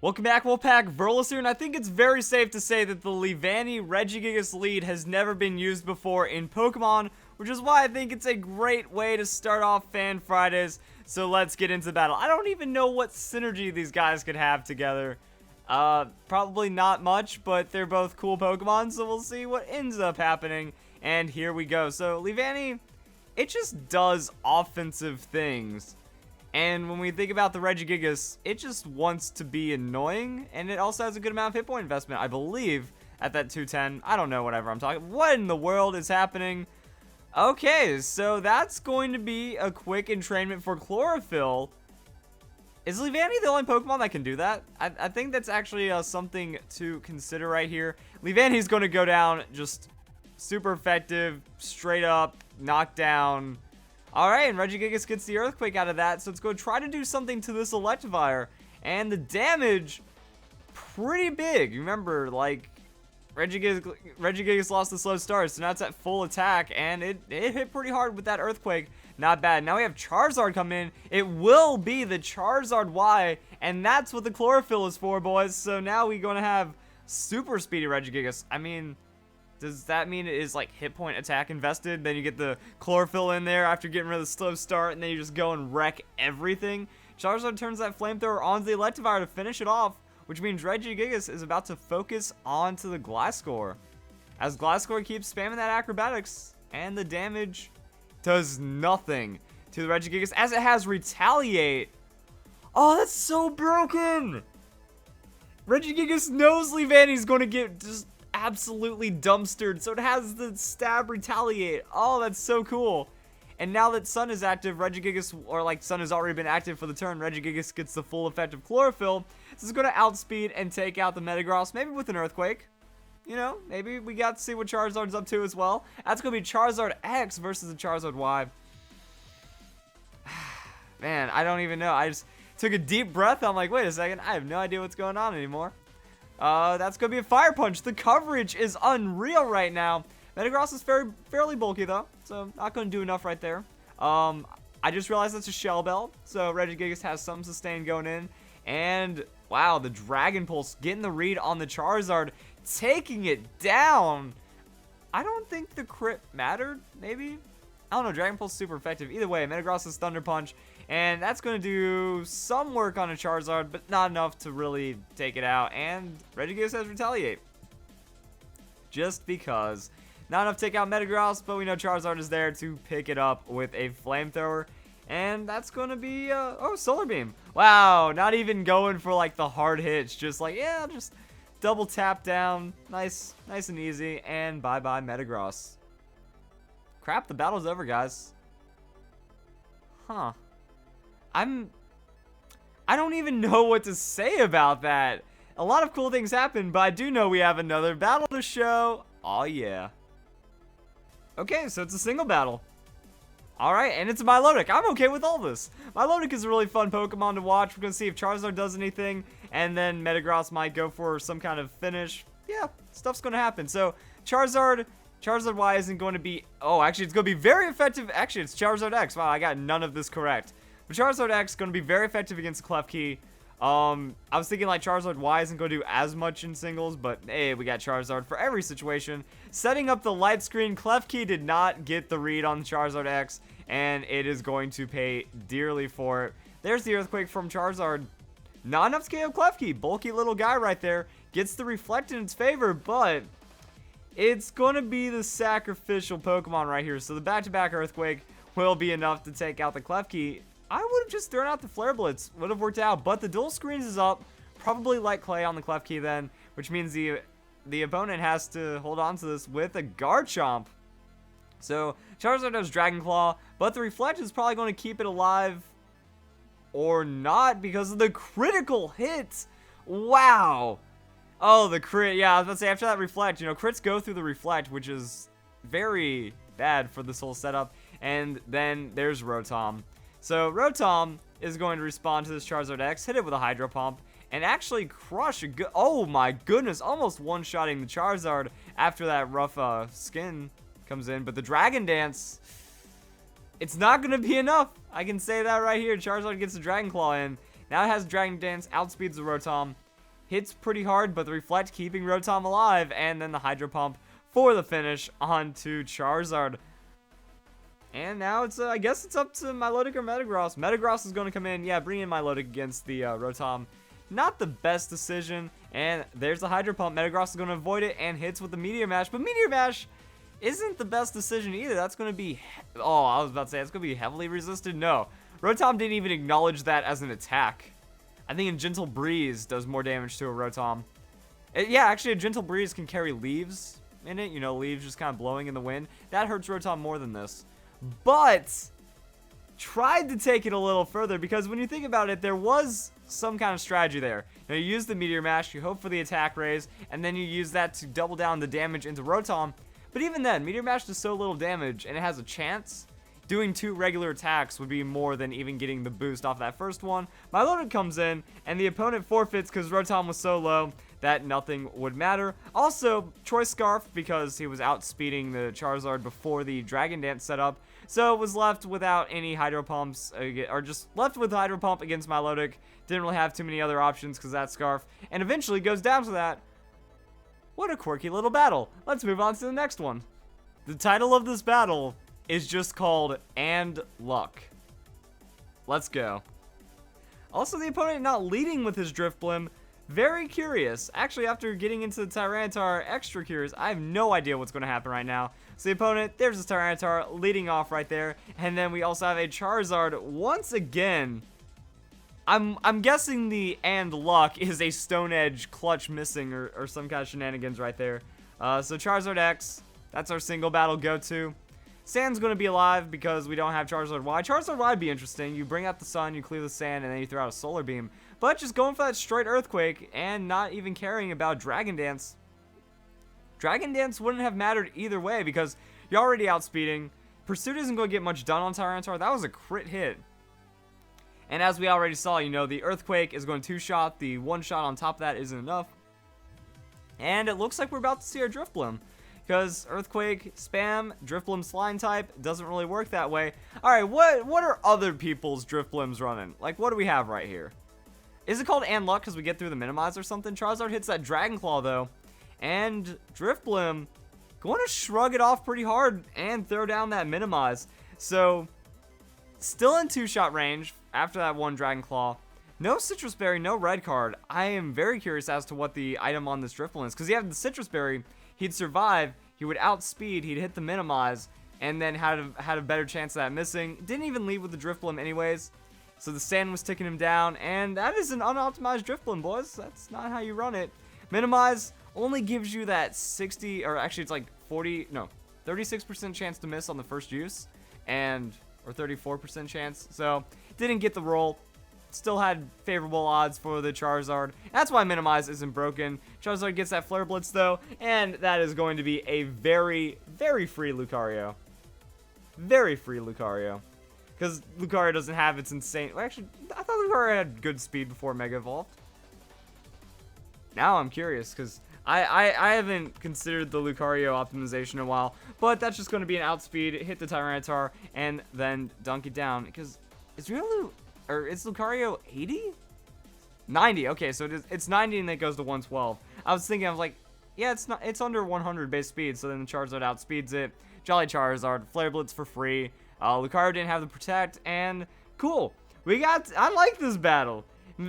Welcome back, Wolfpack. Verlis here, and I think it's very safe to say that the Leavanny Regigigas lead has never been used before in Pokemon, which is why I think it's a great way to start off Fan Fridays. So let's get into the battle. I don't even know what synergy these guys could have together. Probably not much, but they're both cool Pokemon, so we'll see what ends up happening. And here we go. So Leavanny, it just does offensive things. And when we think about the Regigigas, it just wants to be annoying, and it also has a good amount of hit point investment, I believe, at that 210. I don't know, whatever I'm talking. What in the world is happening? Okay, so that's going to be a quick entrainment for Chlorophyll. Is Leavanny the only Pokemon that can do that? I think that's actually something to consider right here. Leavanny's going to go down just super effective, straight up, knockdown. Alright, and Regigigas gets the Earthquake out of that, so let's go try to do something to this Electivire. And the damage, pretty big. Remember, like, Regigigas lost the slow start, so now it's at full attack, and it hit pretty hard with that Earthquake. Not bad. Now we have Charizard come in. It will be the Charizard Y, and that's what the Chlorophyll is for, boys. So now we're going to have super speedy Regigigas. I mean, does that mean it is like hit point attack invested? Then you get the Chlorophyll in there after getting rid of the slow start, and then you just go and wreck everything. Charizard turns that Flamethrower onto the Electivire to finish it off, which means Regigigas is about to focus onto the Gliscor. As Gliscor keeps spamming that Acrobatics, and the damage does nothing to the Regigigas as it has Retaliate. Oh, that's so broken! Regigigas knows Leavanny's going to get just absolutely dumpstered, so it has the stab Retaliate. Oh, that's so cool. And now that Sun is active, Regigigas, or like Sun has already been active for the turn, Regigigas gets the full effect of Chlorophyll. This is going to outspeed and take out the Metagross, maybe with an Earthquake. You know, maybe we got to see what Charizard's up to as well. That's going to be Charizard X versus the Charizard Y. Man, I don't even know. I just took a deep breath. I'm like, wait a second. I have no idea what's going on anymore. That's going to be a Fire Punch. The coverage is unreal right now. Metagross is fairly bulky, though, so not going to do enough right there. I just realized that's a Shell Bell, so Regigigas has some sustain going in. And, wow, the Dragon Pulse getting the read on the Charizard, taking it down. I don't think the crit mattered, maybe? I don't know, Dragon Pulse is super effective. Either way, Metagross is Thunder Punch, and that's going to do some work on a Charizard, but not enough to really take it out. And Regigigas has Retaliate. Just because. Not enough to take out Metagross, but we know Charizard is there to pick it up with a Flamethrower. And that's going to be, oh, Solar Beam. Wow, not even going for, like, the hard hits. Just like, yeah, just double tap down. Nice and easy. And bye-bye, Metagross. Crap, the battle's over, guys. Huh. I don't even know what to say about that. A lot of cool things happen, but I do know we have another battle to show. Oh, yeah. Okay, so it's a single battle. Alright, and it's a Milotic. I'm okay with all this. Milotic is a really fun Pokemon to watch. We're going to see if Charizard does anything, and then Metagross might go for some kind of finish. Yeah, stuff's going to happen. So, Charizard Y isn't going to be... Oh, actually, it's going to be very effective. Actually, it's Charizard X. Wow, I got none of this correct. But Charizard X is going to be very effective against Klefki. I was thinking like Charizard Y isn't going to do as much in singles, but hey, we got Charizard for every situation. Setting up the light screen, Klefki did not get the read on Charizard X, and it is going to pay dearly for it. There's the Earthquake from Charizard. Not enough scale Klefki, bulky little guy right there, gets the Reflect in its favor, but it's going to be the sacrificial Pokemon right here. So the back-to-back Earthquake will be enough to take out the Klefki. I would have just thrown out the Flare Blitz. Would have worked out. But the dual screens is up. Probably like Clay on the Klefki then. Which means the opponent has to hold on to this with a Garchomp. So Charizard has Dragon Claw. But the Reflect is probably going to keep it alive. Or not because of the critical hit. Wow. Oh, the crit. Yeah, I was about to say after that Reflect. You know, crits go through the Reflect. Which is very bad for this whole setup. And then there's Rotom. So, Rotom is going to respond to this Charizard X, hit it with a Hydro Pump, and actually crush a good... Oh my goodness, almost one-shotting the Charizard after that rough skin comes in. But the Dragon Dance, it's not going to be enough. I can say that right here. Charizard gets the Dragon Claw in. Now it has Dragon Dance, outspeeds the Rotom, hits pretty hard, but the Reflect keeping Rotom alive, and then the Hydro Pump for the finish onto Charizard. And now it's, I guess it's up to Milotic or Metagross. Metagross is going to come in. Yeah, bring in Milotic against the Rotom. Not the best decision. And there's the Hydro Pump. Metagross is going to avoid it and hits with the Meteor Mash. But Meteor Mash isn't the best decision either. That's going to be, oh, I was about to say, it's going to be heavily resisted. No, Rotom didn't even acknowledge that as an attack. I think a Gentle Breeze does more damage to a Rotom. Yeah, actually, a Gentle Breeze can carry leaves in it. You know, leaves just kind of blowing in the wind. That hurts Rotom more than this. But tried to take it a little further, because when you think about it, there was some kind of strategy there. You know, you use the Meteor Mash, you hope for the attack raise, and then you use that to double down the damage into Rotom. But even then, Meteor Mash does so little damage, and it has a chance. Doing 2 regular attacks would be more than even getting the boost off that first one. Milotic comes in, and the opponent forfeits because Rotom was so low that nothing would matter. Also, Choice Scarf, because he was outspeeding the Charizard before the Dragon Dance setup, so it was left without any Hydro Pumps, or just left with Hydro Pump against Milotic. Didn't really have too many other options because that Scarf, and eventually goes down to that. What a quirky little battle. Let's move on to the next one. The title of this battle is just called And Luck. Let's go. Also, the opponent not leading with his Drifblim. Very curious. Actually, after getting into the Tyranitar, extra curious. I have no idea what's going to happen right now. So the opponent, there's the Tyranitar leading off right there. And then we also have a Charizard once again. I'm guessing the And Luck is a Stone Edge clutch missing or some kind of shenanigans right there. So Charizard X, that's our single battle go-to. Sand's going to be alive because we don't have Charizard Y. Charizard Y would be interesting. You bring out the sun, you clear the sand, and then you throw out a Solar Beam. But just going for that straight Earthquake and not even caring about Dragon Dance. Dragon Dance wouldn't have mattered either way because you're already outspeeding. Pursuit isn't going to get much done on Tyranitar. That was a crit hit. And as we already saw, you know, the Earthquake is going to 2-shot. The 1-shot on top of that isn't enough. And it looks like we're about to see our Drifblim. Because Earthquake, Spam, Drifblim Slime type doesn't really work that way. Alright, what are other people's Drifblims running? Like, what do we have right here? Is it called And Luck because we get through the Minimize or something? Charizard hits that Dragon Claw, though. And Drifblim going to shrug it off pretty hard and throw down that Minimize. So, still in 2-shot range after that one Dragon Claw. No Citrus Berry, no Red Card. I am very curious as to what the item on this Drifblim is. Because you have the Citrus Berry, he'd survive, he would outspeed, he'd hit the Minimize, and then had a better chance of that missing. Didn't even lead with the Drifblim anyways. So the sand was ticking him down, and that is an unoptimized Drifblim, boys. That's not how you run it. Minimize only gives you that 60, or actually it's like 36% chance to miss on the first use, or 34% chance. So didn't get the roll. Still had favorable odds for the Charizard. That's why Minimize isn't broken. Charizard gets that Flare Blitz though, and that is going to be a very, very free Lucario. Very free Lucario. Because Lucario doesn't have its insane... Well, actually, I thought Lucario had good speed before Mega Evolved. Now I'm curious, because I haven't considered the Lucario optimization in a while. But that's just going to be an outspeed, hit the Tyranitar, and then dunk it down. Because is Lucario 80? 90. Okay, so it's 90 and then it goes to 112. I was thinking, I was like, yeah, it's under 100 base speed. So then the Charizard outspeeds it. Jolly Charizard, Flare Blitz for free. Lucario didn't have the Protect, and cool. I like this battle.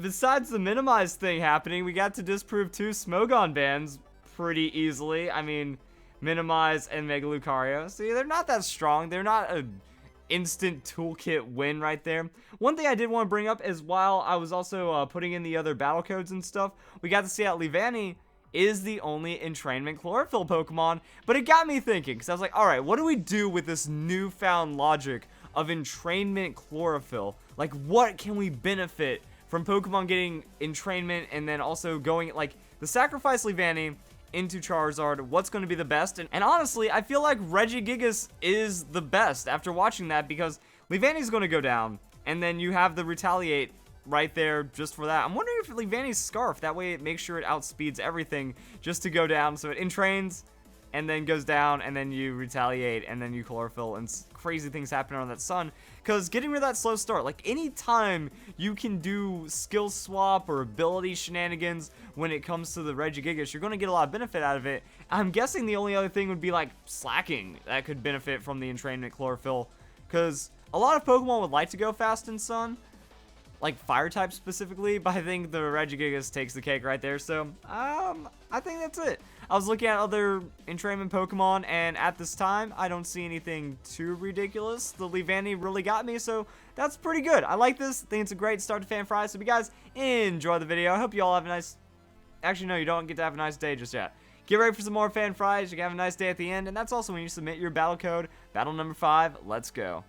Besides the Minimize thing happening, we got to disprove 2 Smogon bans pretty easily. I mean, Minimize and Mega Lucario. See, they're not that strong. They're not an instant toolkit win right there. One thing I did want to bring up is while I was also putting in the other battle codes and stuff, we got to see out Leavanny is the only entrainment chlorophyll Pokemon, but it got me thinking, because I was like, alright, what do we do with this newfound logic of entrainment chlorophyll? Like, what can we benefit from Pokemon getting entrainment and then also going, like, the sacrifice Leavanny into Charizard, what's going to be the best? And honestly, I feel like Regigigas is the best after watching that, because Leavanny's going to go down, and then you have the Retaliate right there just for that. I'm wondering if Leavanny's Scarf, that way it makes sure it outspeeds everything just to go down, so it entrains, and then goes down, and then you retaliate, and then you chlorophyll, and crazy things happen on that sun. Because getting rid of that slow start, like anytime you can do skill swap or ability shenanigans when it comes to the Regigigas, you're going to get a lot of benefit out of it. I'm guessing the only other thing would be like slacking that could benefit from the entrainment chlorophyll, because a lot of Pokemon would like to go fast in sun, like fire type specifically, but I think the Regigigas takes the cake right there. So I think that's it. I was looking at other entrainment Pokemon, and at this time I don't see anything too ridiculous. The Leavanny really got me, so that's pretty good. I like this. I think it's a great start to Fan Fridays. So if you guys enjoy the video, I hope you all have a nice, actually no, you don't get to have a nice day just yet. Get ready for some more Fan Fridays. You can have a nice day at the end, and that's also when you submit your battle code, battle number 5. Let's go.